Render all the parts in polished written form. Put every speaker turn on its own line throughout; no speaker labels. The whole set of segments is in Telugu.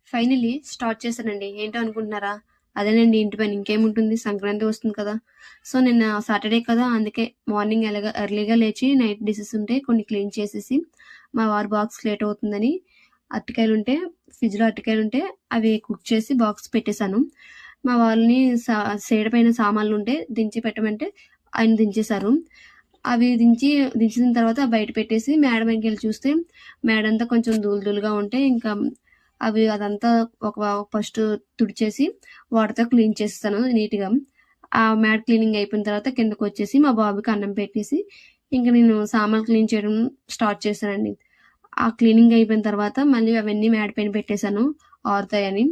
ఫైనల్లీ స్టార్ట్ చేశానండి. ఏంటో అనుకుంటున్నారా? అదేనండి ఇంటి పని. ఇంకేముంటుంది, సంక్రాంతి వస్తుంది కదా! సో, నిన్న సాటర్‌డే కదా! అందుకే మార్నింగ్ ఎర్లీగా లేచి నైట్ డిషెస్ ఉంటే కొన్ని క్లీన్ చేసేసి, మా వారు బాక్స్ లేట్ అవుతుందని అరటికాయలుంటే ఫ్రిడ్జ్‌లో అరటికాయలుంటే అవి కుక్ చేసి బాక్స్ పెట్టేశాను. మా వాళ్ళని సైడ్ పైన సామాన్లుంటే దించి పెట్టమంటే ఆయన దించేశారు. అవి దించిన తర్వాత బయట పెట్టేసి మేడ మీదకెళ్ళి చూస్తే మేడంతా కొంచెం ధూళి ధూళిగా ఉంటే ఇంకా అదంతా ఫస్ట్ తుడిచేసి వాటర్‌తో క్లీన్ చేసేసాను నీట్‌గా. ఆ మ్యాట్ క్లీనింగ్ అయిపోయిన తర్వాత కిందకొచ్చేసి మా బాబుకి అన్నం పెట్టేసి ఇంక నేను సామాన్లు క్లీన్ చేయడం స్టార్ట్ చేశానండి. ఆ క్లీనింగ్ అయిపోయిన తర్వాత మళ్ళీ అవన్నీ మేడ పైన పెట్టేశాను ఆరుతాయని.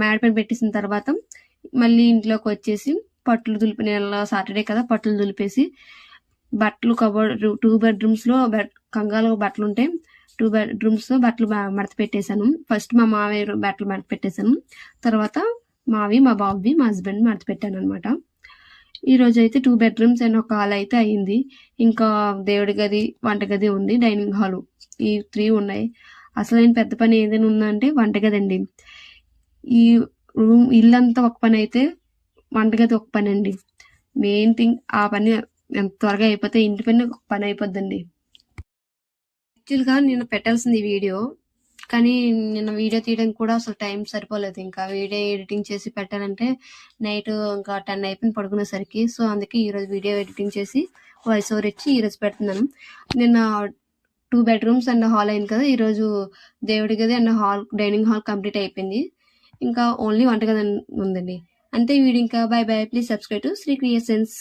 మేడ పైన పెట్టేసిన తర్వాత మళ్ళీ ఇంట్లోకొచ్చేసి పట్లు దులిపి నిన్న సాటర్‌డే కదా! పట్లు దులిపేసి బట్టలు కబోర్డ్ 2 బెడ్‌రూమ్స్‌లో కంగాలో బట్టలుంటే 2 బెడ్‌రూమ్స్‌లో బట్టలు మడత పెట్టేశాను. ఫస్ట్ మా మావయ్య బట్టలు మడత పెట్టేశాను. తర్వాత మావి, మా బాబువి, మా హస్బెండ్ మడత పెట్టాననమాట. ఈరోజైతే 2 బెడ్‌రూమ్స్ అండ్ ఒక హాల్ అయితే అయింది. ఇంకా దేవుడి గది, వంటగది ఉంది. డైనింగ్ హాలు ఈ 3 ఉన్నాయి. అసలైన పెద్ద పని ఏదైనా ఉందంటే వంటగదండి. ఈ ఇల్లంతా ఒక పనైతే వంటగది ఒక పనండి. మెయిన్ థింగ్ ఆ పని ఎంత త్వరగా అయిపోతే ఇంటి పని ఒక పని అయిపోద్దండి. యాక్చువల్‌గా నిన్న పెట్టాల్సింది ఈ వీడియో. కానీ నిన్న వీడియో తీయడానికి కూడా అసలు టైం సరిపోలేదు. ఇంకా వీడియో ఎడిటింగ్ చేసి పెట్టాలంటే నైట్ ఇంకా 10 అయిపోయింది పడుకునేసరికి. సో, అందుకే ఈరోజు వీడియో ఎడిటింగ్ చేసి వాయిస్ ఓవర్ ఇచ్చి ఈరోజు పెడుతున్నాను. నిన్న 2 బెడ్‌రూమ్స్ అండ్ హాల్ అయింది కదా! ఈరోజు దేవుడి గది అండ్ డైనింగ్ హాల్ కంప్లీట్ అయిపోయింది. ఇంకా ఓన్లీ వంటగది ఉందండి. అంతే ఈ వీడియో ఇంకా. Bye bye. Please subscribe to Sri creations.